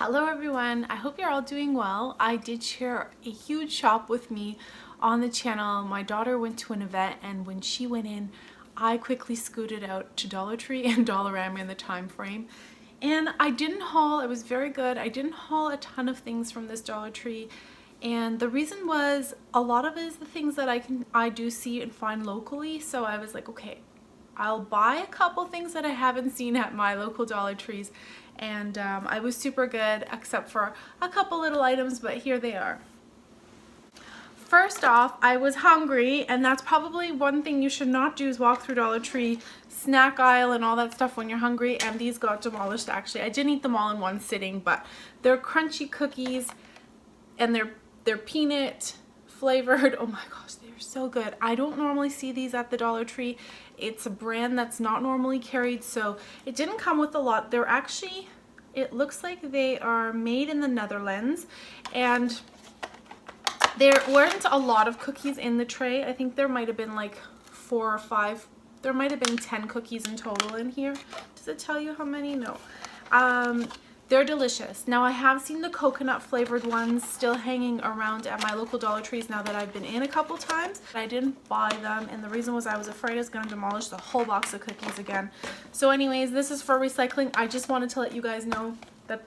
Hello everyone, I hope you're all doing well. I did share a huge shop with me on the channel. My daughter went to an event and when she went in, I quickly scooted out to Dollar Tree and Dollarama in the time frame. And I didn't haul, it was very good. I didn't haul a ton of things from this Dollar Tree. And the reason was a lot of it is the things that I do see and find locally. So I was like, okay, I'll buy a couple things that I haven't seen at my local Dollar Trees. And I was super good except for a couple little items, but here they are. First off, I was hungry, and that's probably one thing you should not do is walk through Dollar Tree snack aisle and all that stuff when you're hungry, and these got demolished actually. I didn't eat them all in one sitting, but they're crunchy cookies and they're peanut flavored. Oh my gosh, they're so good. I don't normally see these at the Dollar Tree. It's a brand that's not normally carried, so it didn't come with a lot. They're actually, it looks like they are made in the Netherlands, and there weren't a lot of cookies in the tray. I think there might have been like 4 or 5. There might have been 10 cookies in total in here. Does it tell you how many? No. They're delicious. Now I have seen the coconut flavored ones still hanging around at my local Dollar Trees now that I've been in a couple times. I didn't buy them, and the reason was I was afraid I was going to demolish the whole box of cookies again. So anyways, this is for recycling. I just wanted to let you guys know that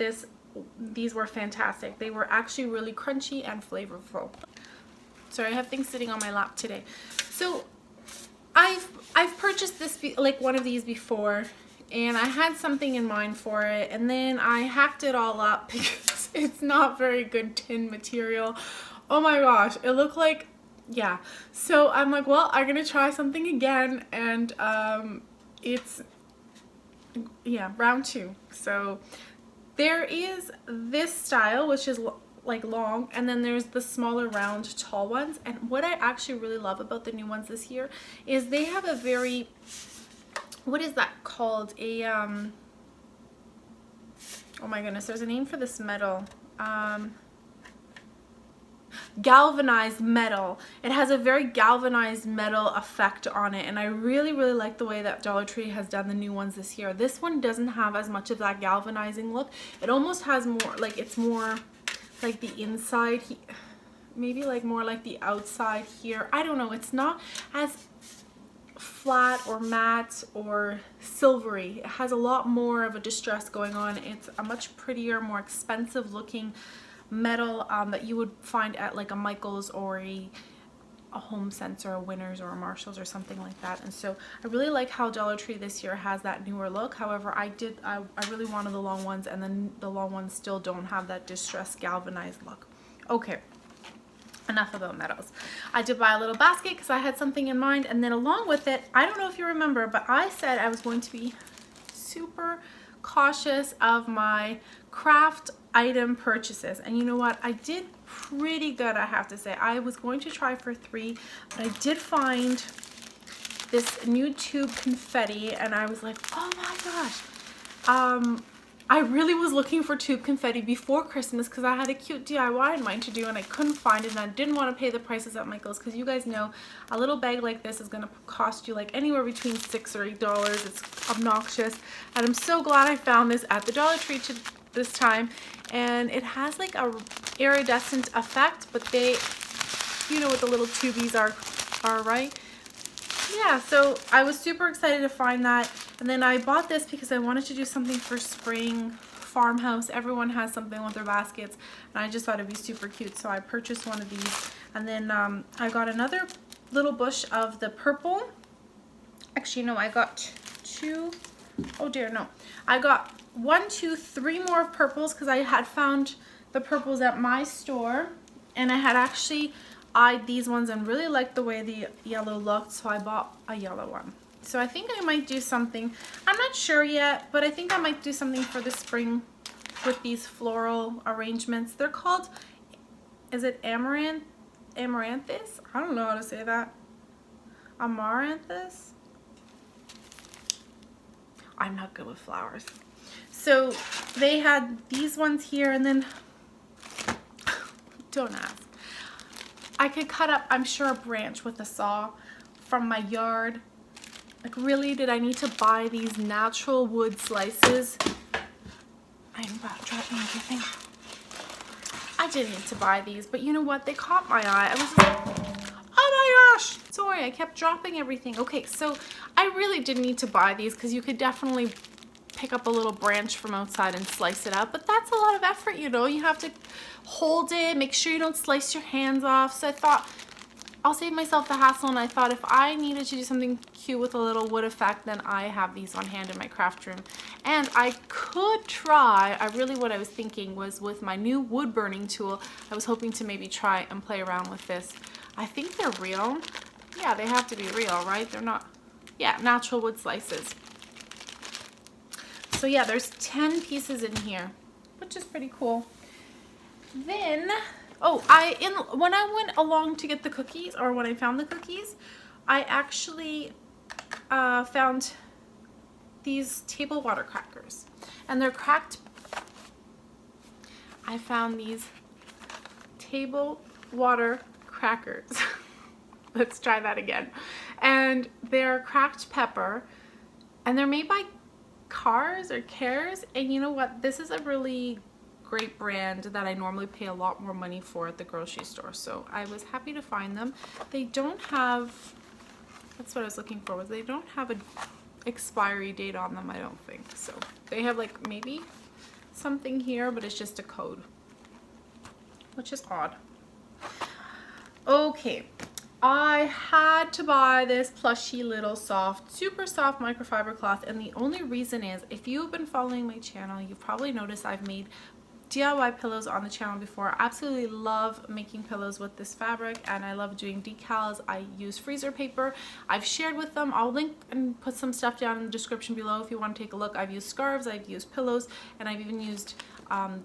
these were fantastic. They were actually really crunchy and flavorful. Sorry, I have things sitting on my lap today. So I've purchased this like one of these before, and I had something in mind for it, and then I hacked it all up because it's not very good tin material. Oh my gosh, it looked like, yeah. So I'm like, well, I'm gonna try something again, and it's, yeah, round 2. So there is this style, which is like long, and then there's the smaller round tall ones. And what I actually really love about the new ones this year is they have a very, what is that called? Oh my goodness, there's a name for this metal. Galvanized metal. It has a very galvanized metal effect on it, and I really like the way that Dollar Tree has done the new ones this year. This one doesn't have as much of that galvanizing look. It almost has more, like it's more like the inside, maybe like more like the outside here. I don't know, it's not as flat or matte or silvery. It has a lot more of a distress going on. It's a much prettier, more expensive looking metal that you would find at like a Michael's or a Home Sense or a Winners or a Marshalls or something like that. And so I really like how Dollar Tree this year has that newer look. However, I really wanted the long ones, and then the long ones still don't have that distressed galvanized look. Okay, enough about metals. I did buy a little basket because I had something in mind, and then along with it, I don't know if you remember, but I said I was going to be super cautious of my craft item purchases, and you know what, I did pretty good, I have to say. I was going to try for 3, but I did find this new tube confetti, and I was like, oh my gosh. I really was looking for tube confetti before Christmas because I had a cute DIY in mind to do, and I couldn't find it, and I didn't want to pay the prices at Michael's because you guys know a little bag like this is going to cost you like anywhere between $6 or $8. It's obnoxious, and I'm so glad I found this at the Dollar Tree this time. And it has like a iridescent effect, but they, you know what the little tubies are, right? Yeah, so I was super excited to find that. And then I bought this because I wanted to do something for spring farmhouse. Everyone has something with their baskets, and I just thought it'd be super cute, so I purchased one of these. And then I got another little bush of the purple. Actually, no, I got 2. Oh dear, no. I got 1, 2, 3 more purples because I had found the purples at my store, and I had actually eyed these ones and really liked the way the yellow looked, so I bought a yellow one. So I think I might do something, I'm not sure yet, but I think I might do something for the spring with these floral arrangements. They're called, is it amaranthus? I don't know how to say that. Amaranthus? I'm not good with flowers. So they had these ones here, and then don't ask. I could cut up, I'm sure, a branch with a saw from my yard. Like, really, did I need to buy these natural wood slices? I'm about dropping everything. I didn't need to buy these, but you know what? They caught my eye. I was just like, oh my gosh. Sorry, I kept dropping everything. Okay, so I really didn't need to buy these because you could definitely pick up a little branch from outside and slice it up, but that's a lot of effort, you know. You have to hold it, make sure you don't slice your hands off. So I thought I'll save myself the hassle, and I thought if I needed to do something cute with a little wood effect, then I have these on hand in my craft room. And I could try, what I was thinking was with my new wood burning tool, I was hoping to maybe try and play around with this. I think they're real. Yeah, they have to be real, right? They're not, yeah, natural wood slices. So yeah, there's 10 pieces in here, which is pretty cool. Then, when I went along to get the cookies, or when I found the cookies, I actually found these table water crackers, and they're cracked. I found these table water crackers. Let's try that again. And they're cracked pepper, and they're made by Cars or Cares, and you know what? This is a really great brand that I normally pay a lot more money for at the grocery store, so I was happy to find them. They don't have, that's what I was looking for, was they don't have an expiry date on them, I don't think. So they have like maybe something here, but it's just a code, which is odd. Okay, I had to buy this plushy little super soft microfiber cloth, and the only reason is, if you've been following my channel, you've probably noticed I've made DIY pillows on the channel before. I absolutely love making pillows with this fabric, and I love doing decals. I use freezer paper. I've shared with them. I'll link and put some stuff down in the description below if you want to take a look. I've used scarves, I've used pillows, and I've even used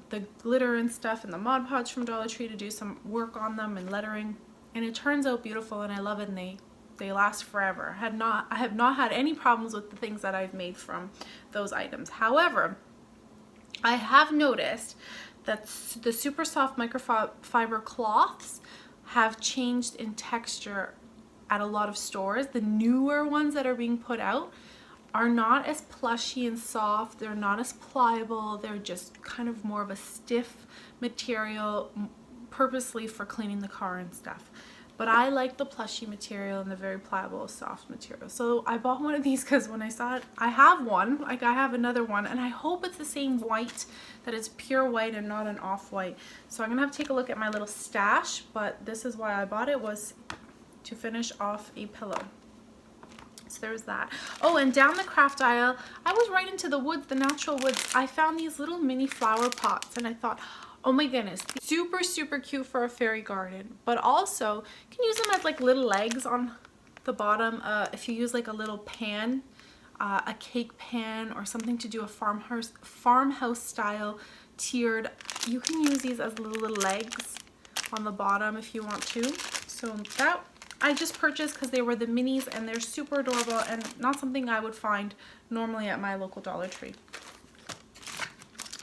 the glitter and stuff and the Mod Podge from Dollar Tree to do some work on them and lettering. And it turns out beautiful, and I love it, and they last forever. I have not had any problems with the things that I've made from those items. However, I have noticed that the super soft microfiber cloths have changed in texture at a lot of stores. The newer ones that are being put out are not as plushy and soft. They're not as pliable. They're just kind of more of a stiff material, purposely for cleaning the car and stuff. But I like the plushy material and the very pliable soft material. So I bought one of these because when I saw it, I have one, like I have another one, and I hope it's the same white, that it's pure white and not an off-white. So I'm gonna have to take a look at my little stash, but this is why I bought it, was to finish off a pillow. So there's that. Oh, and down the craft aisle, I was right into the woods, the natural woods. I found these little mini flower pots, and I thought, oh my goodness, super, super cute for a fairy garden, but also you can use them as like little legs on the bottom. If you use like a little pan, a cake pan, or something to do a farmhouse style tiered, you can use these as little legs on the bottom if you want to. So that I just purchased because they were the minis, and they're super adorable and not something I would find normally at my local Dollar Tree.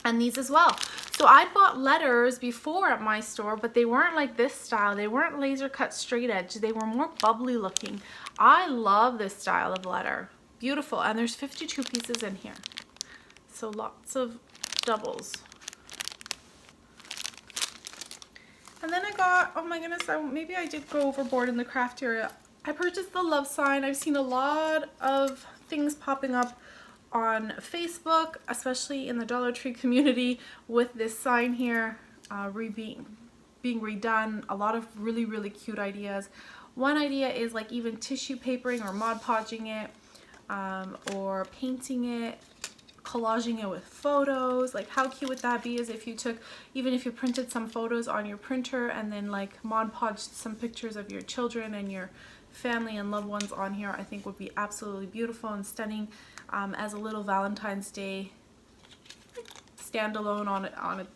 And these as well. So I bought letters before at my store, but they weren't like this style. They weren't laser cut straight edge. They were more bubbly looking. I love this style of letter. Beautiful. And there's 52 pieces in here. So lots of doubles. And then I got, oh my goodness, maybe I did go overboard in the craft area. I purchased the love sign. I've seen a lot of things popping up on Facebook, especially in the Dollar Tree community, with this sign here being redone. A lot of really, really cute ideas. One idea is like even tissue papering or Mod Podging it, or painting it, collaging it with photos. Like how cute would that be, is if you took, even if you printed some photos on your printer and then like Mod Podged some pictures of your children and your family and loved ones on here, I think would be absolutely beautiful and stunning. As a little Valentine's Day standalone on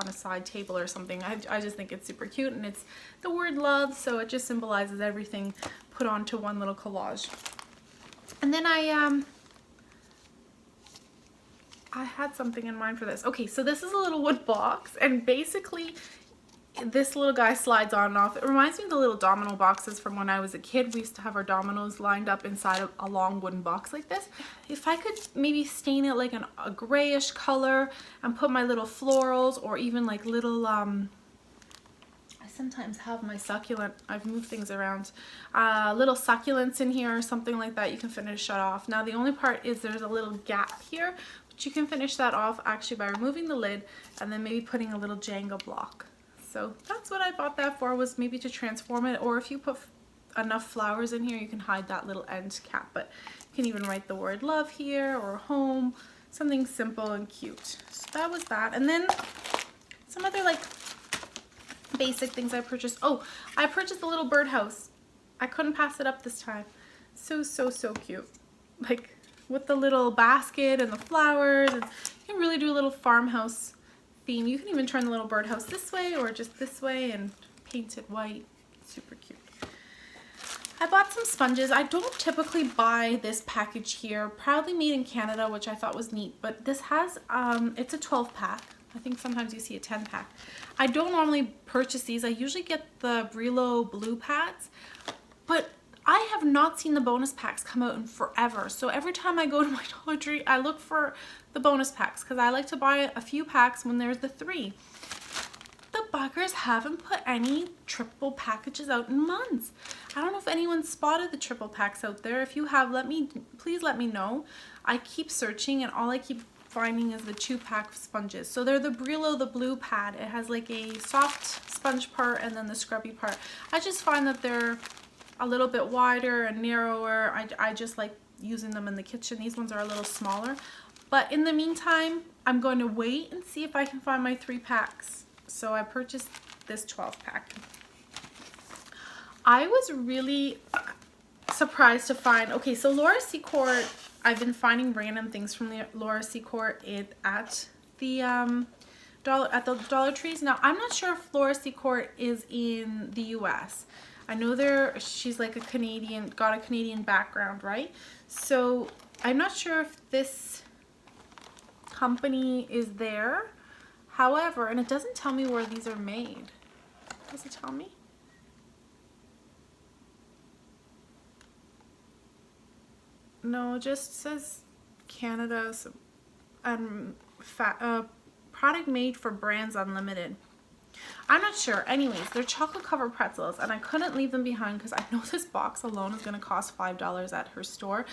a side table or something. I just think it's super cute, and it's the word love, so it just symbolizes everything put onto one little collage. And then I had something in mind for this. Okay, so this is a little wood box, and basically this little guy slides on and off. It reminds me of the little domino boxes from when I was a kid. We used to have our dominoes lined up inside of a long wooden box like this. If I could maybe stain it like a grayish color and put my little florals, or even like little I sometimes have my succulent, I've moved things around, little succulents in here or something like that, you can finish that off. Now the only part is there's a little gap here, but you can finish that off actually by removing the lid and then maybe putting a little Jenga block. So that's what I bought that for, was maybe to transform it, or if you put enough flowers in here you can hide that little end cap, but you can even write the word love here or home, something simple and cute. So that was that. And then some other like basic things I purchased. Oh, I purchased a little birdhouse. I couldn't pass it up this time. So cute. Like with the little basket and the flowers, and you can really do a little farmhouse theme. You can even turn the little birdhouse this way or just this way and paint it white. Super cute. I bought some sponges. I don't typically buy this package here, proudly made in Canada, which I thought was neat, but this has it's a 12 pack. I think sometimes you see a 10 pack. I don't normally purchase these. I usually get the Brillo blue pads, but I have not seen the bonus packs come out in forever. So every time I go to my Dollar Tree, I look for the bonus packs because I like to buy a few packs when there's the 3. The buggers haven't put any triple packages out in months. I don't know if anyone spotted the triple packs out there. If you have, please let me know. I keep searching and all I keep finding is the 2-pack sponges. So they're the Brillo, the blue pad. It has like a soft sponge part and then the scrubby part. I just find that they're a little bit wider and narrower. I just like using them in the kitchen. These ones are a little smaller. But in the meantime, I'm going to wait and see if I can find my 3 packs. So I purchased this 12-pack. I was really surprised to find, okay, so Laura Secord, I've been finding random things from the Laura Secord at the Dollar Trees. Now, I'm not sure if Laura Secord is in the US. I know she's like a Canadian, got a Canadian background, right? So I'm not sure if this company is there. However, and it doesn't tell me where these are made. Does it tell me? No, it just says Canada and product made for Brands Unlimited. I'm not sure. Anyways, they're chocolate covered pretzels and I couldn't leave them behind because I know this box alone is going to cost $5 at her store.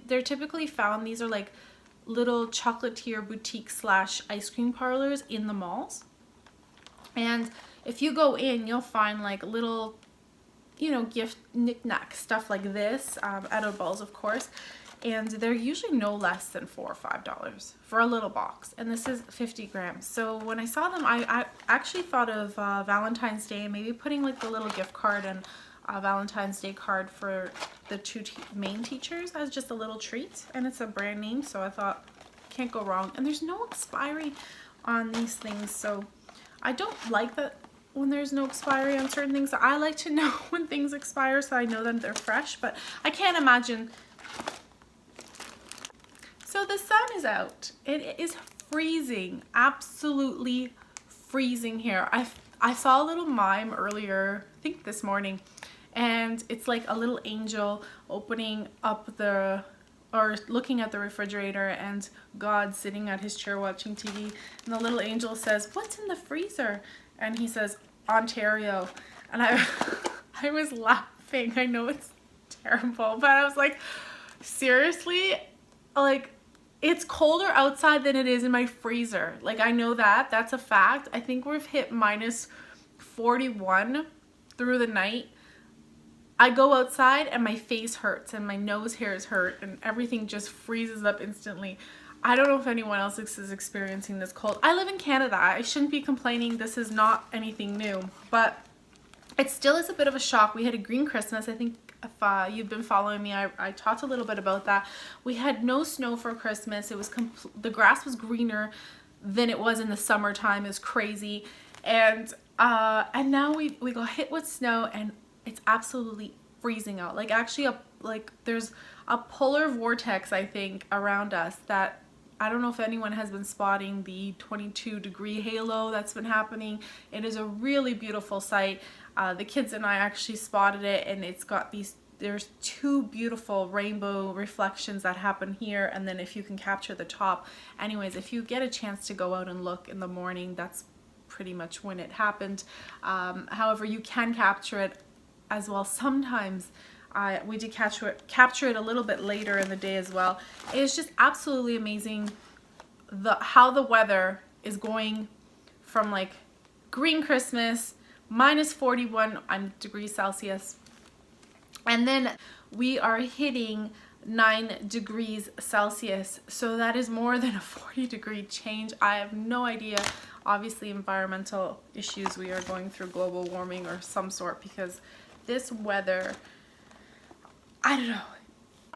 They're typically found, these are like little chocolatier boutique / ice cream parlors in the malls. And if you go in, you'll find like little, you know, gift knick-knack stuff like this, edibles of course, and they're usually no less than $4 or $5 for a little box, and this is 50 grams. So when I saw them, I actually thought of Valentine's Day, maybe putting like the little gift card and a Valentine's Day card for the 2 main teachers as just a little treat, and it's a brand name, so I thought can't go wrong. And there's no expiry on these things, so I don't like that when there's no expiry on certain things. I like to know when things expire so I know that they're fresh, but I can't imagine. So the sun is out. It is freezing, absolutely freezing here. I saw a little mime earlier, I think this morning, and it's like a little angel opening up or looking at the refrigerator and God sitting at his chair watching TV, and the little angel says, "What's in the freezer?" And he says, "Ontario." And I was laughing. I know it's terrible, but I was like, seriously? Like, it's colder outside than it is in my freezer. Like, I know that's a fact. I think we've hit minus 41 through the night. I go outside and my face hurts and my nose hairs hurt and everything just freezes up instantly. I don't know if anyone else is experiencing this cold. I live in Canada. I shouldn't be complaining. This is not anything new, but it still is a bit of a shock. We had a green Christmas. I think if you've been following me, I talked a little bit about that. We had no snow for Christmas. It was the grass was greener than it was in the summertime. It was crazy, and now we got hit with snow and it's absolutely freezing out. Like, actually, there's a polar vortex, I think, around us that I don't know if anyone has been spotting the 22-degree halo that's been happening. It is a really beautiful sight. The kids and I actually spotted it, and it's got these, there's two beautiful rainbow reflections that happen here, and then if you can capture the top. Anyways, if you get a chance to go out and look in the morning, that's pretty much when it happened. However, you can capture it as well. Sometimes we did capture it a little bit later in the day as well. It's just absolutely amazing how the weather is going from like green Christmas, minus 41 degrees Celsius, and then we are hitting 9 degrees Celsius. So that is more than a 40-degree change. I have no idea. Obviously environmental issues, we are going through global warming or some sort, because this weather, I don't know.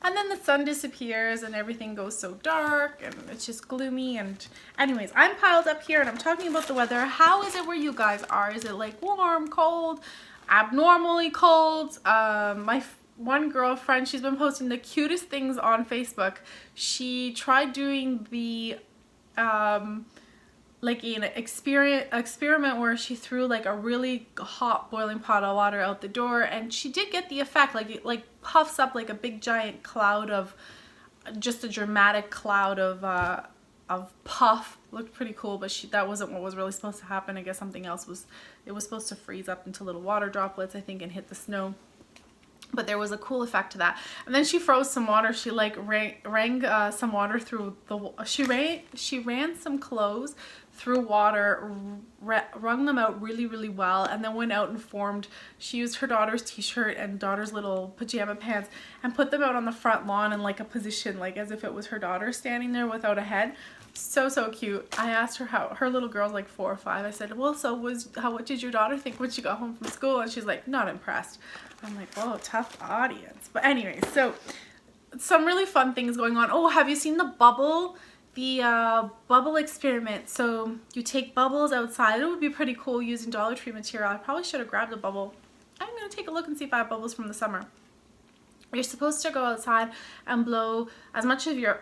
And then the sun disappears and everything goes so dark and it's just gloomy. And anyways, I'm piled up here and I'm talking about the weather. How is it where you guys are? Is it like warm, cold, abnormally cold? My one girlfriend, she's been posting the cutest things on Facebook. She tried doing the like an experiment where she threw like a really hot boiling pot of water out the door, and she did get the effect, like it like puffs up like a big giant cloud of, just a dramatic cloud of puff. Looked pretty cool, but that wasn't what was really supposed to happen. I guess something else was, it was supposed to freeze up into little water droplets, I think, and hit the snow. But there was a cool effect to that. And then she froze some water. She like rang some water through the, she ran some clothes through water, wrung them out really well, and then went out and formed, she used her daughter's t-shirt and daughter's little pajama pants and put them out on the front lawn in like a position, like as if it was her daughter standing there without a head. So cute. I asked her how, her little girl's like 4 or 5. I said, well, so what did your daughter think when she got home from school? And she's like, not impressed. I'm like, whoa, tough audience. But anyway, so some really fun things going on. Oh, have you seen the bubble? The bubble experiment. So you take bubbles outside. It would be pretty cool using Dollar Tree material. I probably should have grabbed a bubble. I'm going to take a look and see if I have bubbles from the summer. You're supposed to go outside and blow as much of your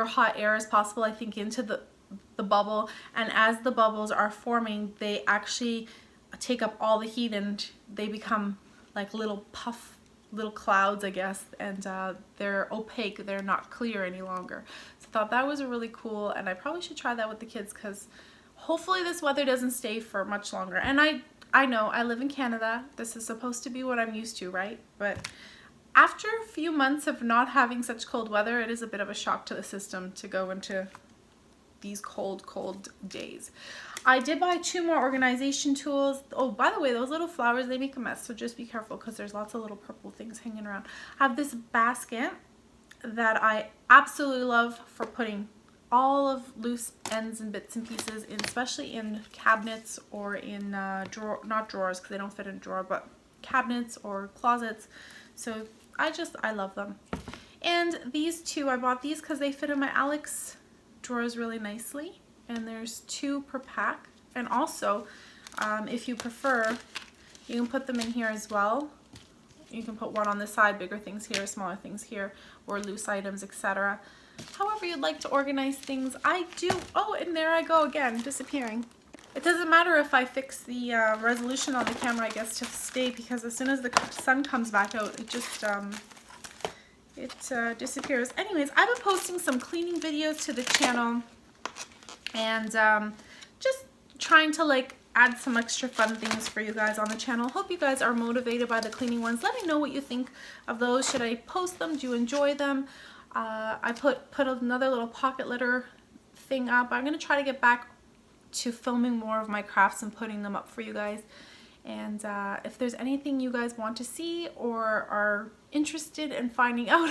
hot air as possible, I think, into the bubble. And as the bubbles are forming, they actually take up all the heat and they become like little clouds, I guess, and they're opaque, they're not clear any longer. So I thought that was really cool, and I probably should try that with the kids, because hopefully this weather doesn't stay for much longer. And I know I live in Canada, this is supposed to be what I'm used to, right? But after a few months of not having such cold weather, it is a bit of a shock to the system to go into these cold days. I did buy 2 more organization tools. Oh, by the way, those little flowers, they make a mess, so just be careful because there's lots of little purple things hanging around. I have this basket that I absolutely love for putting all of loose ends and bits and pieces in, especially in cabinets or in not drawers, because they don't fit in a drawer, but cabinets or closets. So I love them. And these 2, I bought these because they fit in my Alex drawers really nicely, and there's 2 per pack. And also if you prefer, you can put them in here as well. You can put one on this side, bigger things here, smaller things here, or loose items, etc. However you'd like to organize things. I do. Oh, and there I go again, disappearing. It doesn't matter if I fix the resolution on the camera, I guess, to stay, because as soon as the sun comes back out, it just disappears. Anyways, I've been posting some cleaning videos to the channel, and just trying to like add some extra fun things for you guys on the channel. Hope you guys are motivated by the cleaning ones. Let me know what you think of those. Should I post them? Do you enjoy them? I put another little pocket litter thing up. I'm going to try to get back to filming more of my crafts and putting them up for you guys. And if there's anything you guys want to see or are interested in finding out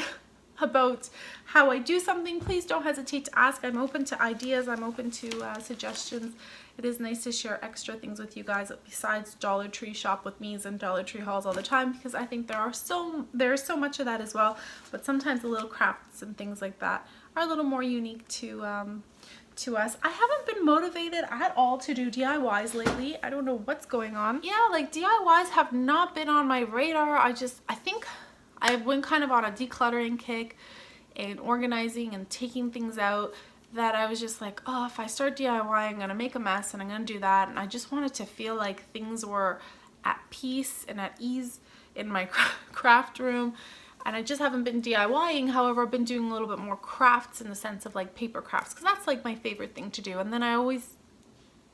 about how I do something, please don't hesitate to ask. I'm open to ideas. I'm open to suggestions. It is nice to share extra things with you guys besides Dollar Tree shop with me's and Dollar Tree hauls all the time, because I think there's so much of that as well. But sometimes the little crafts and things like that are a little more unique to us. I haven't been motivated at all to do DIYs lately. I don't know what's going on. Yeah, like DIYs have not been on my radar. I think I went kind of on a decluttering kick, and organizing and taking things out that I was just like, oh, if I start DIY, I'm gonna make a mess and I'm gonna do that. And I just wanted to feel like things were at peace and at ease in my craft room. And I just haven't been DIYing. However, I've been doing a little bit more crafts in the sense of like paper crafts, because that's like my favorite thing to do. And then I always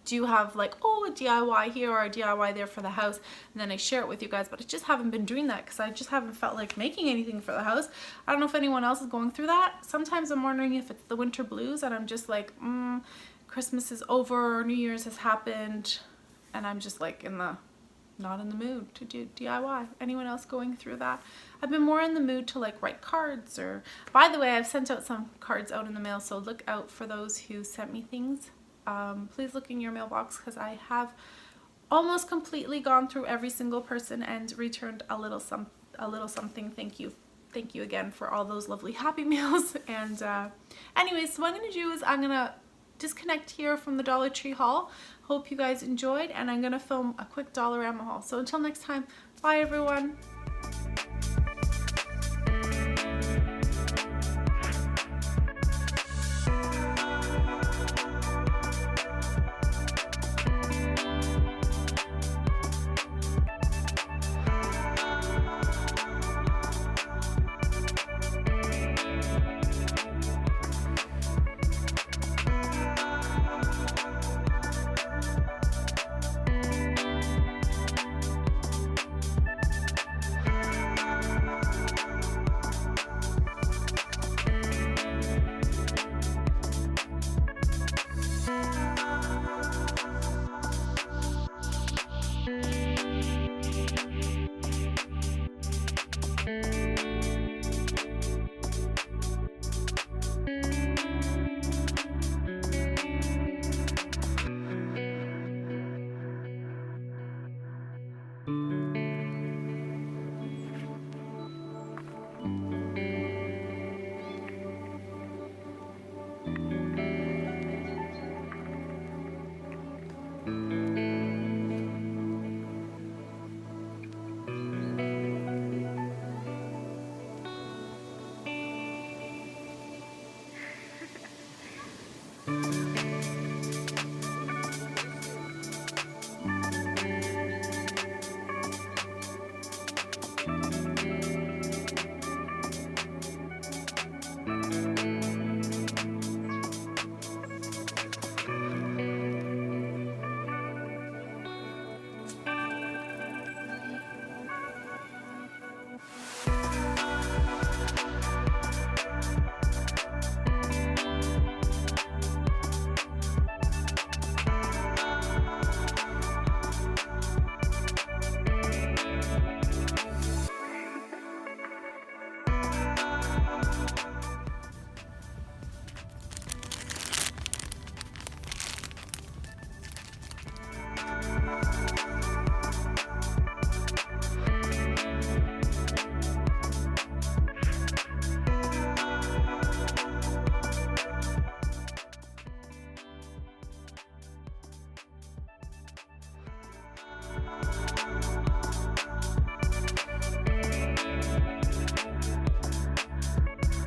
do have like, oh, a DIY here or a DIY there for the house, and then I share it with you guys. But I just haven't been doing that because I just haven't felt like making anything for the house. I don't know if anyone else is going through that. Sometimes I'm wondering if it's the winter blues and I'm just like, Christmas is over, New Year's has happened, and I'm just like not in the mood to do DIY. Anyone else going through that? I've been more in the mood to like write cards, or by the way, I've sent out some cards out in the mail, so look out for those who sent me things. Please look in your mailbox because I have almost completely gone through every single person and returned a little something. Thank you again for all those lovely Happy Meals. And anyways, so what I'm gonna do is I'm gonna disconnect here from the Dollar Tree haul. Hope you guys enjoyed, and I'm gonna film a quick Dollarama haul. So until next time, bye everyone.